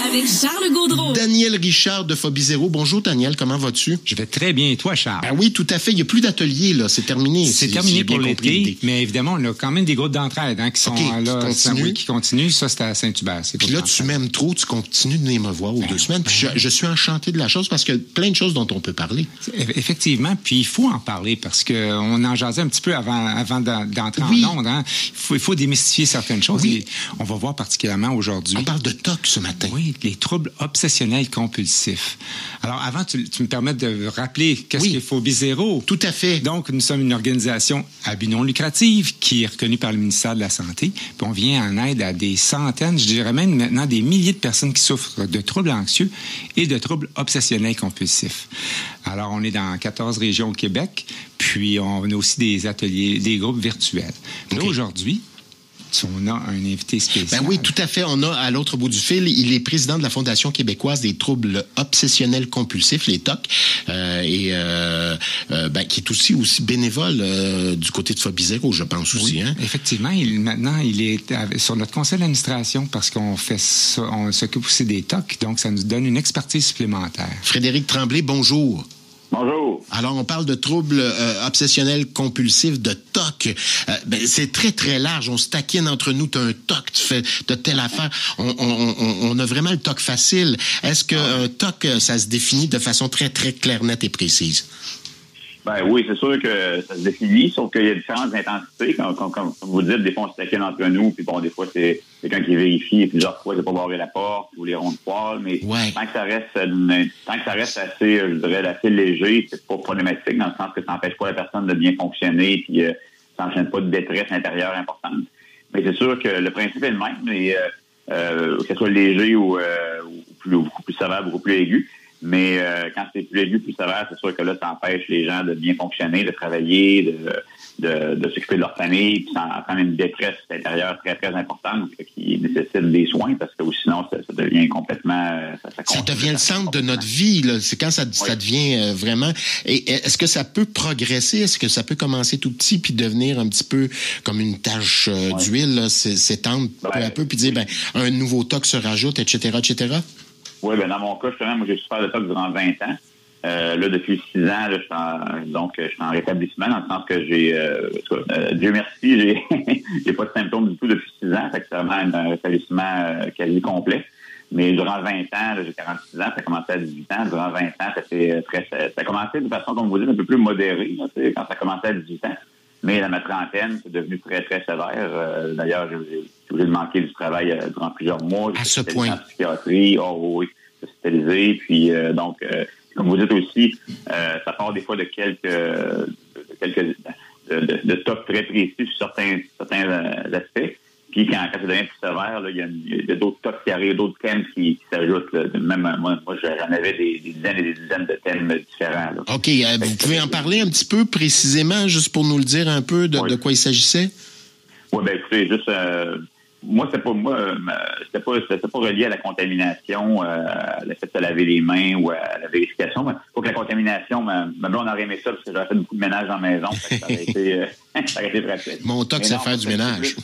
avec Charles Gaudreau. Daniel Richard de Phobie Zéro. Bonjour Daniel, comment vas-tu? Je vais très bien. Et toi, Charles? Ben oui, tout à fait. Il n'y a plus d'ateliers, là. C'est terminé. C'est terminé pour l'été, mais évidemment, on a quand même des groupes d'entraide qui sont là. Qui continuent. Ça, c'était à Saint-Hubert. Puis là, tu m'aimes trop, tu continues de venir me voir aux 2 semaines. Puis je suis enchanté de la chose parce qu'il y a plein de choses dont on peut parler. Effectivement, puis il faut en parler parce qu'on en jasait un petit peu avant d'entrer en ondes. Hein. Il faut démystifier certaines choses. Oui. Et on va voir particulièrement aujourd'hui. On parle de TOC ce matin. Oui, les troubles obsessionnels compulsifs. Alors, avant, tu me permets de rappeler qu'est-ce qu'est Phobie Zéro. Tout à fait. Donc, nous sommes une organisation à but non lucratif qui est reconnue par le ministère de la Santé. Puis on vient en aide à des centaines, je dirais même maintenant des milliers de personnes qui souffrent de troubles anxieux et de troubles obsessionnels compulsifs. Alors, on est dans 14 régions au Québec, puis on a aussi des ateliers, des groupes virtuels. Là, aujourd'hui, on a un invité spécial. Ben oui, tout à fait. On a à l'autre bout du fil, il est président de la Fondation québécoise des troubles obsessionnels compulsifs, les TOC, qui est aussi bénévole du côté de Phobie Zéro, je pense aussi. Oui, hein? Effectivement, maintenant, il est sur notre conseil d'administration parce qu'on fait ça, on s'occupe aussi des TOC, donc ça nous donne une expertise supplémentaire. Frédéric Tremblay, bonjour. Bonjour. Alors, on parle de troubles obsessionnels compulsifs, de TOC. C'est très, très large. On se taquine entre nous. Tu as un TOC, tu fais de telle affaire. On a vraiment le TOC facile. Est-ce qu'un TOC, ça se définit de façon très, très claire, nette et précise? Ben oui, c'est sûr que ça se définit, sauf qu'il y a différentes intensités. Comme vous dites, des fois, on se taquine entre nous, puis bon, des fois, c'est quelqu'un qui vérifie plusieurs fois de pas barrer la porte ou les ronds de poil, mais tant que ça reste assez, je dirais, assez léger, c'est pas problématique, dans le sens que ça n'empêche pas la personne de bien fonctionner, puis ça n'enchaîne pas de détresse intérieure importante. Mais c'est sûr que le principe est le même, et, que ce soit léger ou beaucoup plus sévère, beaucoup plus aigu. Mais quand c'est plus aigu, plus sévère, c'est sûr que là, ça empêche les gens de bien fonctionner, de travailler, de s'occuper de leur famille, puis ça entraîne une détresse intérieure très, très importante qui nécessite des soins parce que sinon, ça devient complètement... Ça devient le centre de notre vie, là. C'est quand ça devient vraiment... Et est-ce que ça peut progresser? Est-ce que ça peut commencer tout petit puis devenir un petit peu comme une tache d'huile, là, s'étendre peu à peu, puis dire, un nouveau TOC se rajoute, etc., etc.? Oui, dans mon cas, justement, moi, j'ai souffert de TOC durant 20 ans. Là, depuis 6 ans, là, je suis en rétablissement, dans le sens que j'ai, Dieu merci, j'ai pas de symptômes du tout depuis 6 ans. Fait que c'est vraiment un rétablissement quasi complet. Mais durant 20 ans, là, j'ai 46 ans, ça a commencé à 18 ans. Durant 20 ans, ça a commencé de façon, comme vous dites, un peu plus modérée, là, quand ça a commencé à 18 ans. Mais à ma trentaine, c'est devenu très, très sévère. D'ailleurs, j'ai obligé de manquer du travail durant plusieurs mois. À ce point. En psychiatrie, hospitalisé. Puis, comme vous dites aussi, ça part des fois de quelques TOC très précis sur certains aspects. Puis, quand ça devient plus sévère, là, il y a d'autres TOC qui arrivent, d'autres thèmes qui s'ajoutent. Là. Même moi, j'en avais des dizaines et des dizaines de thèmes différents. Là. OK. Vous pouvez en parler un petit peu précisément, juste pour nous le dire un peu de quoi il s'agissait? Oui, écoutez, juste... Moi, c'était pas relié à la contamination, à le fait de se laver les mains ou à la vérification. Il faut que la contamination, ma blonde aurait aimé ça parce que j'aurais fait beaucoup de ménage dans la maison. Ça aurait été pratique. Mon TOC, c'est faire du ménage.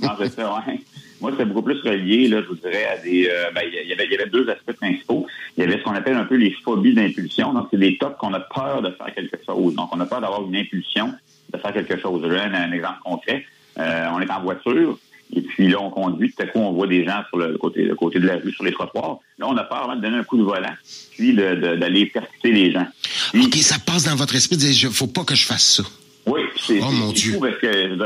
Non, c'est ça, ouais. Moi, c'était beaucoup plus relié, là, je vous dirais, à des... il y avait 2 aspects principaux. Il y avait ce qu'on appelle un peu les phobies d'impulsion. Donc, c'est des TOC qu'on a peur de faire quelque chose. Donc, on a peur d'avoir une impulsion de faire quelque chose. Je vais donner un exemple concret. On est en voiture. Et puis là, on conduit, tout à coup, on voit des gens sur le côté de la rue, sur les trottoirs. Là, on a peur avant de donner un coup de volant, puis d'aller percuter les gens. Puis, OK, ça passe dans votre esprit de dire, faut pas que je fasse ça. Oui, c'est mon Dieu. fou parce que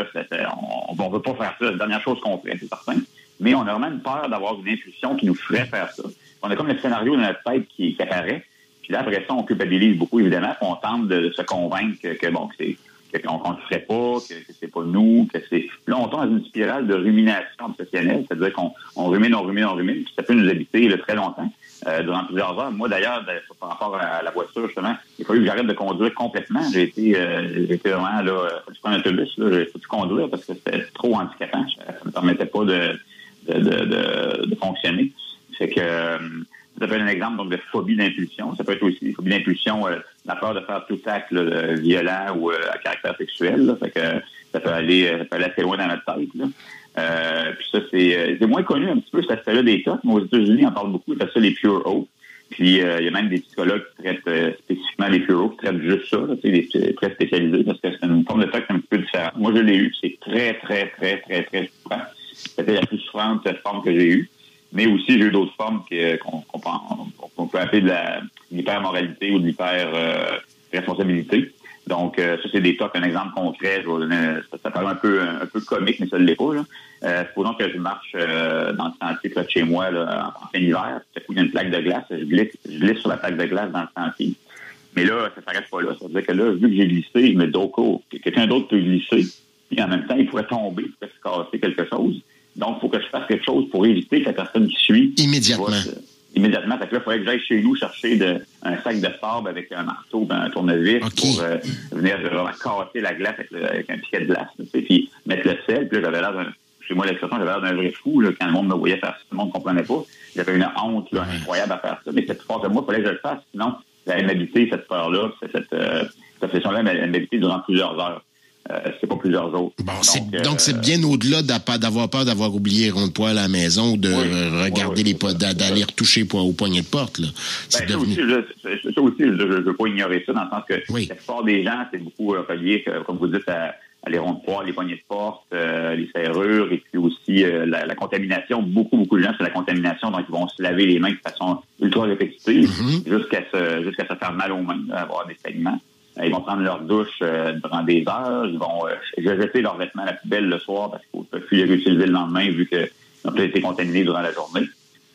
on veut pas faire ça, c'est la dernière chose qu'on ferait, c'est certain. Mais on a vraiment une peur d'avoir une impulsion qui nous ferait faire ça. On a comme le scénario dans notre tête qui apparaît. Puis là, après ça, on culpabilise beaucoup, évidemment, puis on tente de se convaincre qu'on ne le ferait pas, que c'est pas nous, que c'est... Là, on tombe dans une spirale de rumination obsessionnelle, c'est-à-dire qu'on rumine, puis ça peut nous habiter très longtemps, durant plusieurs heures. Moi, d'ailleurs, par rapport à la voiture, justement, il a fallu que j'arrête de conduire complètement. J'ai été vraiment, là, faut que je prenne un autobus, là, j'ai tout conduire parce que c'était trop handicapant. Ça me permettait pas de fonctionner. Fait que... ça peut être un exemple donc de phobie d'impulsion. Ça peut être aussi phobie d'impulsion, la peur de faire tout acte violent ou à caractère sexuel. Là. Fait que ça peut aller assez loin dans notre tête. Là. Puis ça, c'est moins connu un petit peu, cet aspect-là des TOC, mais aux États-Unis, on parle beaucoup de ça, les Pure O. Puis il y a même des psychologues qui traitent spécifiquement les Pure O, qui traitent juste ça, très spécialisés, parce que c'est une forme de TOC un petit peu différente. Moi, je l'ai eu, c'est très, très, très, très, très souffrant. C'était la plus souffrante cette forme que j'ai eue. Mais aussi, j'ai eu d'autres formes qu'on peut appeler de l'hypermoralité ou de l'hyper-responsabilité. Donc, ça, c'est des TOC. Un exemple concret, je vais donner, ça paraît un peu comique, mais ça ne l'est pas. Supposons que je marche dans le sentier près de chez moi là, en plein hiver, tout à coup, il y a une plaque de glace, je glisse sur la plaque de glace dans le sentier. Mais là, ça ne s'arrête pas là. Ça veut dire que là, vu que j'ai glissé, je me dis, oh, quelqu'un d'autre peut glisser, puis en même temps, il pourrait tomber, il pourrait se casser quelque chose. Donc, il faut que je fasse quelque chose pour éviter que la personne qui suit... Immédiatement. Immédiatement. Fait que là, il faudrait que j'aille chez nous chercher un sac de sable avec un marteau, un tournevis pour venir casser la glace avec un piquet de glace. Puis mettre le sel. Puis là, j'avais l'air chez moi, l'expression, j'avais l'air d'un vrai fou. Là, quand le monde me voyait faire ça, tout le monde ne comprenait pas. J'avais une honte incroyable à faire ça. Mais cette force de moi, il fallait que je le fasse. Sinon, j'allais m'habiter cette peur-là, cette obsession-là, m'habiter durant plusieurs heures. C'est pas plusieurs jours. Bon, donc c'est bien au-delà d'avoir peur d'avoir oublié rond de poêle à la maison ou de regarder d'aller retoucher au poignet de porte. Là. Ça aussi, je ne veux pas ignorer ça, dans le sens que la plupart des gens, c'est beaucoup relié, comme vous dites, à les ronds de poêle, les poignets de porte, les serrures, et puis aussi la contamination. Beaucoup de gens, c'est la contamination, donc ils vont se laver les mains de façon ultra répétitive jusqu'à se faire mal aux mains, avoir des saignements. Ils vont prendre leur douche durant des heures. Ils vont jeter leurs vêtements à la poubelle le soir parce qu'il ne faut plus les réutiliser le lendemain vu qu'ils ont peut-être été contaminés durant la journée.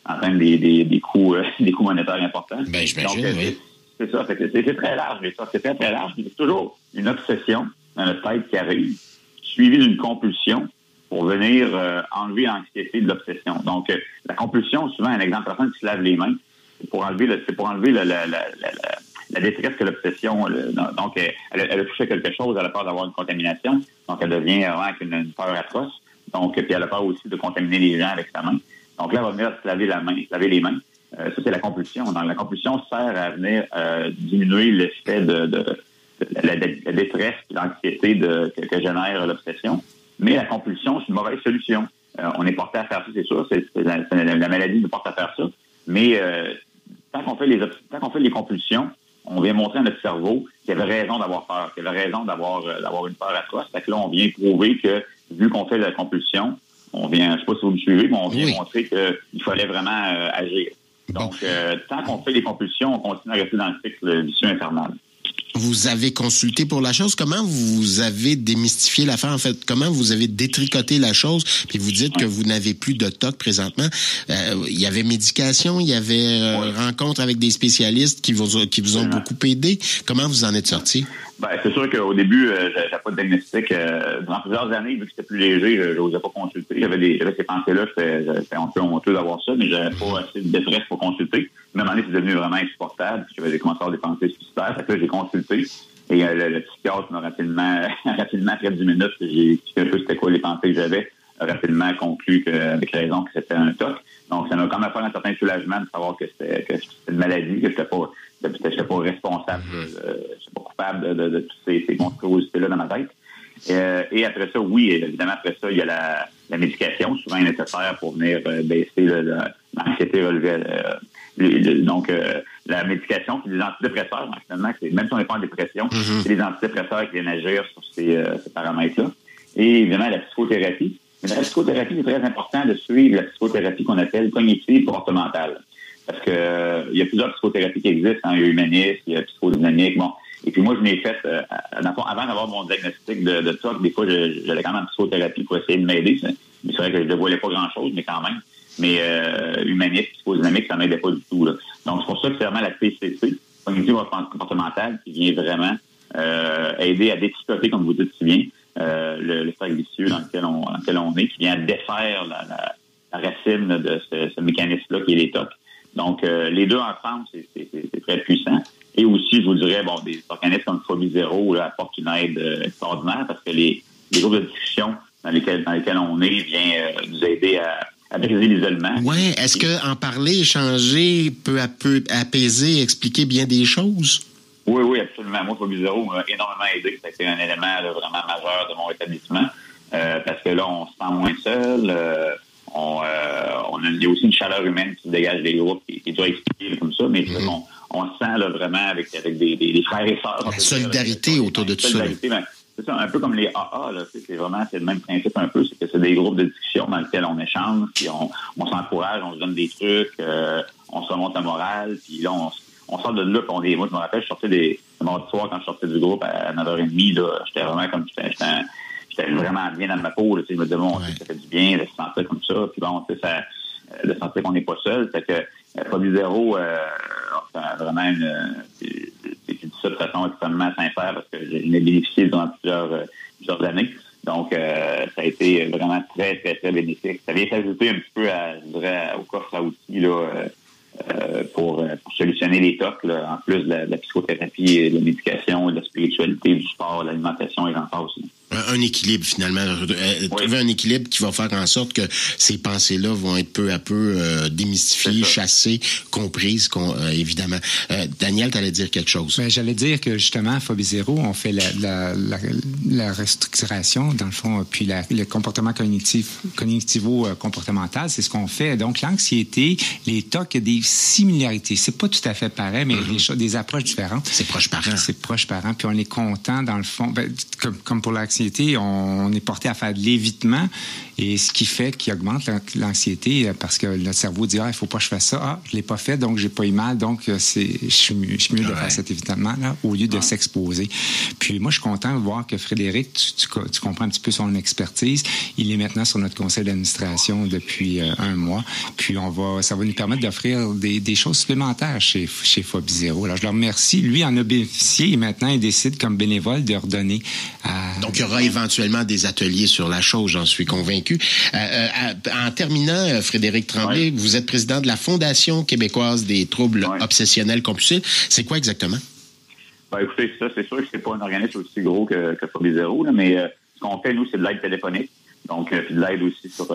Entraîne des coûts monétaires importants. Ben, j'imagine, oui. C'est ça. C'est très large. C'est très, très large. C'est toujours une obsession dans notre tête qui arrive, suivie d'une compulsion pour venir enlever l'anxiété de l'obsession. Donc, la compulsion, souvent, un exemple, personne qui se lave les mains, c'est pour enlever la détresse que l'obsession, donc elle a touché quelque chose, elle a peur d'avoir une contamination, donc elle devient vraiment avec une peur atroce. Donc, puis elle a peur aussi de contaminer les gens avec sa main. Donc là, elle va venir se laver les mains. Ça, c'est la compulsion. Donc, la compulsion sert à venir diminuer l'effet de la détresse et l'anxiété que génère l'obsession. Mais la compulsion, c'est une mauvaise solution. On est porté à faire ça, c'est sûr. La maladie nous porte à faire ça. Mais tant qu'on fait les compulsions, on vient montrer à notre cerveau qu'il avait raison d'avoir peur, qu'il avait raison d'avoir une peur atroce. Fait que là, on vient prouver que, vu qu'on fait la compulsion, on vient, je ne sais pas si vous me suivez, mais on vient montrer qu'il fallait vraiment agir. Donc, tant qu'on fait les compulsions, on continue à rester dans le cycle vicieux infernal. Vous avez consulté pour la chose. Comment vous avez démystifié l'affaire, en fait? Comment vous avez détricoté la chose? Puis vous dites que vous n'avez plus de TOC présentement. Il y avait médication, il y avait rencontre avec des spécialistes qui vous ont beaucoup aidé. Comment vous en êtes sorti? Ben, c'est sûr qu'au début, j'avais pas de diagnostic. Durant plusieurs années, vu que c'était plus léger, je n'osais pas consulter. J'avais ces pensées-là, j'étais un peu honteux d'avoir ça, mais j'avais pas assez de détresse pour consulter. Même année, c'est devenu vraiment insupportable, puis j'avais commencé à avoir des pensées suicidaires. Fait que là, j'ai consulté. Et le psychiatre m'a rapidement, après 10 minutes, j'ai expliqué un peu c'était quoi les pensées que j'avais, rapidement conclu avec raison que c'était un TOC. Donc, ça m'a quand même fait un certain soulagement de savoir que c'était une maladie, que j'étais pas responsable, je suis pas coupable de toutes ces monstruosités-là dans ma tête. Et après ça, oui, évidemment, après ça, il y a la médication, souvent nécessaire pour venir baisser l'anxiété relevée. Donc, la médication, c'est des antidépresseurs, finalement, même si on n'est pas en dépression, c'est des antidépresseurs qui viennent agir sur ces paramètres-là. Et évidemment, la psychothérapie. Mais dans la psychothérapie, c'est très important de suivre la psychothérapie qu'on appelle cognitive comportementale. Parce que il y a plusieurs psychothérapies qui existent. Il y a humaniste, il y a psychodynamique. Bon. Et puis moi, je m'ai fait, avant d'avoir mon diagnostic de TOC, des fois, j'allais quand même en psychothérapie pour essayer de m'aider. Mais c'est vrai que je ne dévoilais pas grand-chose, mais quand même. Mais humaniste, psychodynamique, ça ne m'aidait pas du tout. Là. Donc, c'est pour ça que c'est vraiment la PCC, cognitive comportementale, qui vient vraiment aider à détricoter, comme vous dites si bien, le cercle vicieux dans lequel on est, qui vient défaire la racine de ce mécanisme-là qui est les TOC. Donc, les deux ensemble, c'est très puissant. Et aussi, je vous dirais, des organismes comme Phobie Zéro apportent une aide extraordinaire parce que les groupes de discussion dans lesquels on est viennent nous aider à briser l'isolement. Oui, est-ce que en parler, échanger peut apaiser, expliquer bien des choses? Oui, absolument. Moi, Phobie Zéro m'a énormément aidé. Ça a été un élément vraiment majeur de mon rétablissement. parce que là, on se sent moins seul. Il y a aussi une chaleur humaine qui se dégage des groupes, qui est dur à expliquer comme ça, mais on se sent là, vraiment avec des frères et sœurs. La solidarité autour de tout ça. C'est ça, un peu comme les AA, là, c'est le même principe un peu, c'est que c'est des groupes de discussion dans lesquels on échange, puis on s'encourage, on se donne des trucs, on se remonte la morale, puis là, on sort de là, puis moi, je me rappelle, je sortais le mardi soir, quand je sortais du groupe à 9h30, là, j'étais vraiment comme, j'étais vraiment bien dans ma peau, là, je me disais, bon, ça fait du bien de se sentir comme ça, puis bon, de sentir qu'on n'est pas seul, c'est que Phobie Zéro, c'est vraiment je dis ça de façon extrêmement sincère parce que j'en ai bénéficié durant plusieurs années. Donc, ça a été vraiment très, très, très bénéfique. Ça vient s'ajouter un petit peu, je dirais, au coffre à outils là, pour solutionner les TOC, là, en plus de la psychothérapie, de la médication, de la spiritualité, du sport, de l'alimentation et j'en passe aussi. Un équilibre, finalement. Trouver un équilibre qui va faire en sorte que ces pensées-là vont être peu à peu démystifiées, chassées, comprises, évidemment. Daniel, tu allais dire quelque chose. Ben, j'allais dire que, justement, à Phobie Zéro, on fait la restructuration, dans le fond, puis le comportement cognitivo-comportemental, c'est ce qu'on fait. Donc, l'anxiété, les TOC, il y a des similarités. C'est pas tout à fait pareil, mais des approches différentes. C'est proche parent. C'est proche parent, puis on est content, dans le fond. Ben, comme pour l'anxiété, on est porté à faire de l'évitement et ce qui fait qu'il augmente l'anxiété parce que notre cerveau dit « Ah, il faut pas que je fasse ça. Ah, je l'ai pas fait, donc j'ai pas eu mal, donc je suis mieux de faire cet évitement-là au lieu de s'exposer. » Puis moi, je suis content de voir que Frédéric, tu comprends un petit peu son expertise. Il est maintenant sur notre conseil d'administration depuis un mois. Puis ça va nous permettre d'offrir des choses supplémentaires chez Phobie Zéro. Alors, je le remercie. Lui en a bénéficié et maintenant, il décide comme bénévole de redonner à... Donc, il y aura éventuellement des ateliers sur la chose, j'en suis convaincu. En terminant, Frédéric Tremblay, vous êtes président de la Fondation québécoise des troubles obsessionnels compulsifs. C'est quoi exactement? Ben, écoutez, ça, c'est sûr que c'est pas un organisme aussi gros que Phobie Zéro, là, mais ce qu'on fait, nous, c'est de l'aide téléphonique. Donc, puis de l'aide aussi sur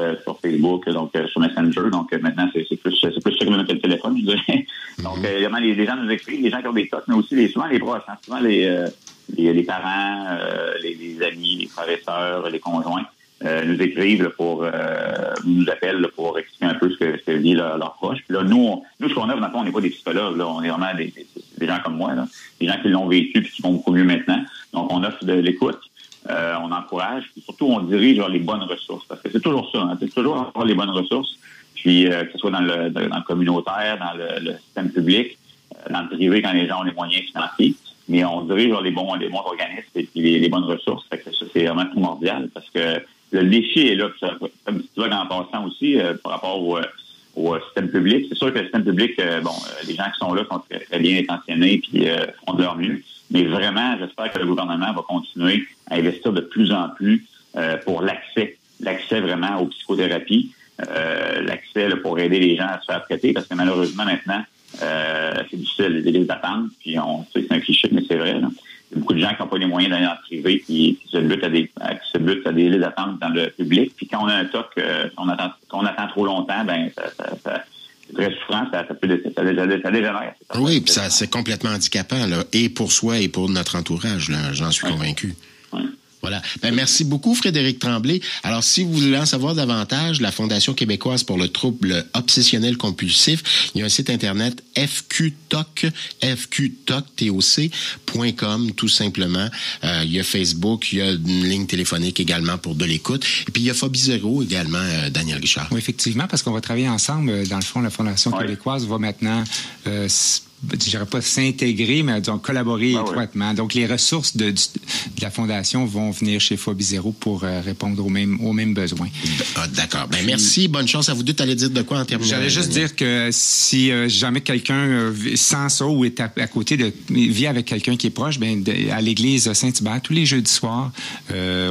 Facebook, donc sur Messenger. Donc, maintenant, c'est plus sûr que notre téléphone, je dirais. Donc, évidemment, les gens nous écrivent, les gens qui ont des TOC, mais aussi souvent les proches, souvent les parents, les amis, les frères et sœurs, les conjoints nous écrivent nous appellent pour expliquer un peu ce que dit leurs proches. Puis là, nous ce qu'on offre, dans le fond, on n'est pas des psychologues, là, on est vraiment des gens comme moi, là, des gens qui l'ont vécu puis qui vont beaucoup mieux maintenant. Donc, on offre de l'écoute, on encourage, puis surtout, on dirige vers les bonnes ressources. Parce que c'est toujours ça, c'est toujours avoir les bonnes ressources, puis que ce soit dans le communautaire, dans le système public, dans le privé, quand les gens ont les moyens financiers. Mais on dirige vers les bons organismes et puis les bonnes ressources. Fait que ça, c'est vraiment primordial parce que le défi est là. Comme tu vois en passant aussi par rapport au système public. C'est sûr que le système public, les gens qui sont là sont très, très bien intentionnés puis font de leur mieux. Mais vraiment, j'espère que le gouvernement va continuer à investir de plus en plus pour l'accès vraiment aux psychothérapies, l'accès là, pour aider les gens à se faire traiter parce que malheureusement maintenant, c'est difficile, les listes d'attente, puis c'est un cliché, mais c'est vrai. Là. Il y a beaucoup de gens qui n'ont pas les moyens d'aller en privé, qui se butent à des listes d'attente dans le public. Puis quand on a un TOC, qu'on attend trop longtemps, ben ça c'est très souffrant, ça dégénère. Oui, puis ça c'est complètement handicapant, là, et pour soi et pour notre entourage, là, j'en suis convaincu. Oui. Voilà. Ben, merci beaucoup, Frédéric Tremblay. Alors, si vous voulez en savoir davantage, la Fondation québécoise pour le trouble obsessionnel compulsif, il y a un site Internet fqtoc.com, tout simplement. Il y a Facebook, il y a une ligne téléphonique également pour de l'écoute. Et puis, il y a Phobie Zéro également, Daniel Richard. Oui, effectivement, parce qu'on va travailler ensemble. Dans le fond, la Fondation québécoise va maintenant... je dirais pas s'intégrer, mais disons, collaborer étroitement. Donc, les ressources de la Fondation vont venir chez Phobie Zéro pour répondre aux mêmes besoins. D'accord. Ben, merci. Bonne chance à vous deux. Tu allais dire de quoi en terminant? J'allais juste dire que si jamais quelqu'un sent ça ou est à côté vit avec quelqu'un qui est proche, ben, à l'église Saint-Hubert, tous les jeudis soirs,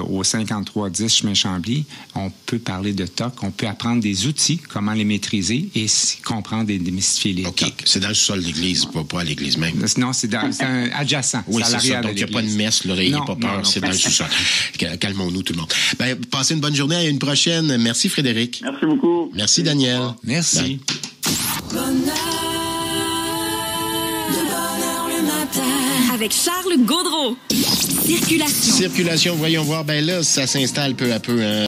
au 5310 chemin Chambly, on peut parler de TOC, on peut apprendre des outils, comment les maîtriser et comprendre et démystifier les TOC. C'est dans le sol de l'église. Pas à l'église même. Non, c'est un adjacent. Oui, c'est ça. Donc, il n'y a pas de messe, là, n'ayez pas peur, c'est dans le sous-sol. Calmons-nous, tout le monde. Ben, passez une bonne journée, à une prochaine. Merci, Frédéric. Merci beaucoup. Merci, Daniel. Merci. Bonheur, le bonheur le matin. avec Charles Gaudreault. Circulation. Circulation, voyons voir. Ben là, ça s'installe peu à peu. Hein.